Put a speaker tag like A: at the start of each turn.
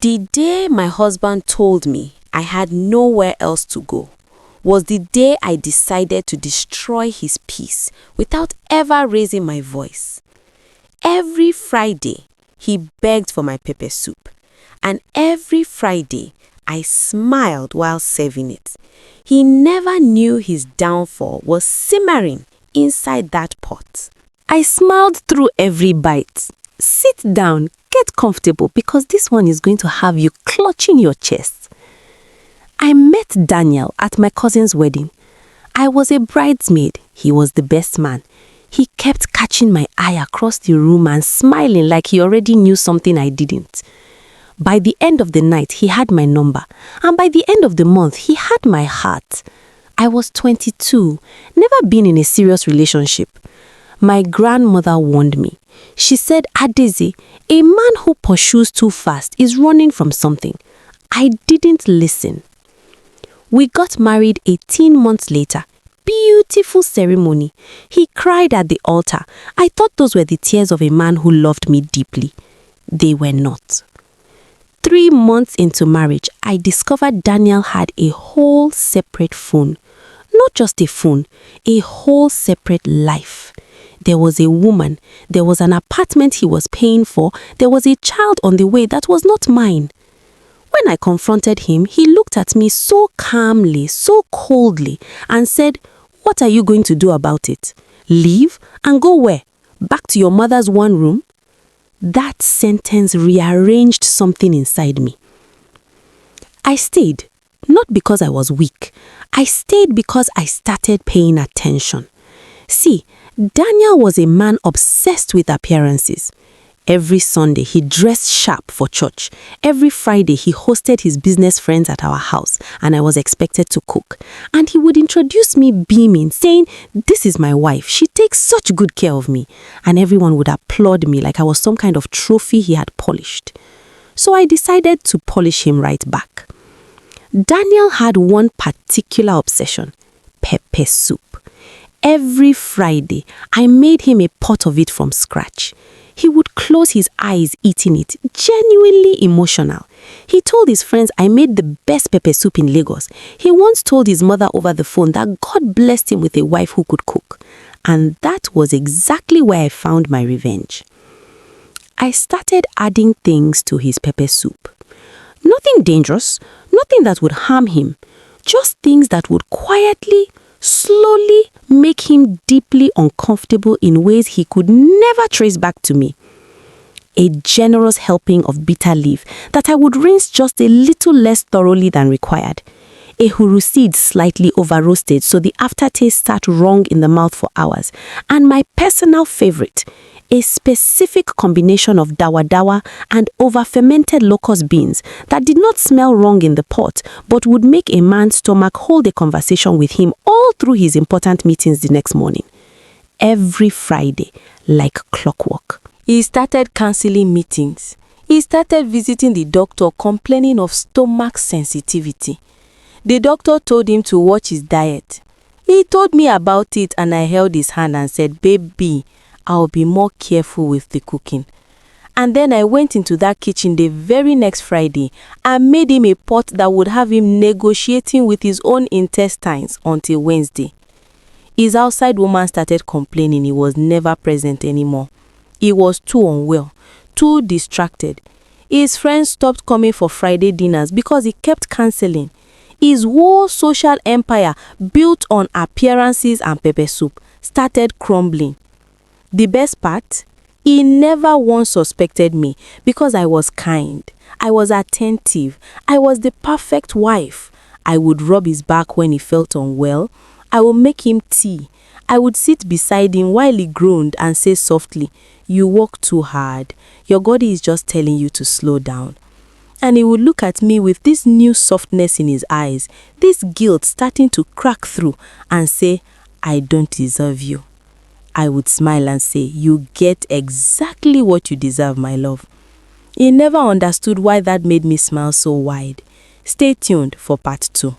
A: The day my husband told me I had nowhere else to go was the day I decided to destroy his peace without ever raising my voice. Every Friday, he begged for my pepper soup, and every Friday, I smiled while serving it. He never knew his downfall was simmering inside that pot.
B: I smiled through every bite. Sit down, get comfortable, because this one is going to have you clutching your chest. I met Daniel at my cousin's wedding. I was a bridesmaid. He was the best man. He kept catching my eye across the room and smiling like he already knew something I didn't. By the end of the night, he had my number, and by the end of the month, he had my heart. I was 22, never been in a serious relationship. My grandmother warned me. She said, "Adeze, a man who pursues too fast is running from something." I didn't listen. We got married 18 months later. Beautiful ceremony. He cried at the altar. I thought those were the tears of a man who loved me deeply. They were not. 3 months into marriage, I discovered Daniel had a whole separate phone. Not just a phone, a whole separate life. There was a woman, there was an apartment he was paying for, there was a child on the way that was not mine. When I confronted him, he looked at me so calmly, so coldly, and said, "What are you going to do about it? Leave and go where? Back to your mother's one room?" That sentence rearranged something inside me. I stayed, not because I was weak. I stayed because I started paying attention. See, Daniel was a man obsessed with appearances. Every Sunday, he dressed sharp for church. Every Friday, he hosted his business friends at our house, and I was expected to cook. And he would introduce me beaming, saying, "This is my wife. She takes such good care of me." And everyone would applaud me like I was some kind of trophy he had polished. So I decided to polish him right back. Daniel had one particular obsession: pepper soup. Every Friday, I made him a pot of it from scratch. He would close his eyes eating it, genuinely emotional. He told his friends I made the best pepper soup in Lagos. He once told his mother over the phone that God blessed him with a wife who could cook. And that was exactly where I found my revenge. I started adding things to his pepper soup. Nothing dangerous, nothing that would harm him. Just things that would quietly, slowly make him deeply uncomfortable in ways he could never trace back to me. A generous helping of bitter leaf that I would rinse just a little less thoroughly than required. A huru seed slightly over-roasted so the aftertaste sat wrong in the mouth for hours. And my personal favorite, a specific combination of dawa and over-fermented locust beans that did not smell wrong in the pot, but would make a man's stomach hold a conversation with him all through his important meetings the next morning. Every Friday, like clockwork.
A: He started cancelling meetings. He started visiting the doctor complaining of stomach sensitivity. The doctor told him to watch his diet. He told me about it and I held his hand and said, "Baby, I'll be more careful with the cooking." And then I went into that kitchen the very next Friday and made him a pot that would have him negotiating with his own intestines until Wednesday. His outside woman started complaining he was never present anymore. He was too unwell, too distracted. His friends stopped coming for Friday dinners because he kept cancelling. His whole social empire, built on appearances and pepper soup, started crumbling. The best part? He never once suspected me because I was kind. I was attentive. I was the perfect wife. I would rub his back when he felt unwell. I would make him tea. I would sit beside him while he groaned and say softly, "You work too hard. Your body is just telling you to slow down." And he would look at me with this new softness in his eyes, this guilt starting to crack through, and say, "I don't deserve you." I would smile and say, "You get exactly what you deserve, my love." He never understood why that made me smile so wide. Stay tuned for part 2.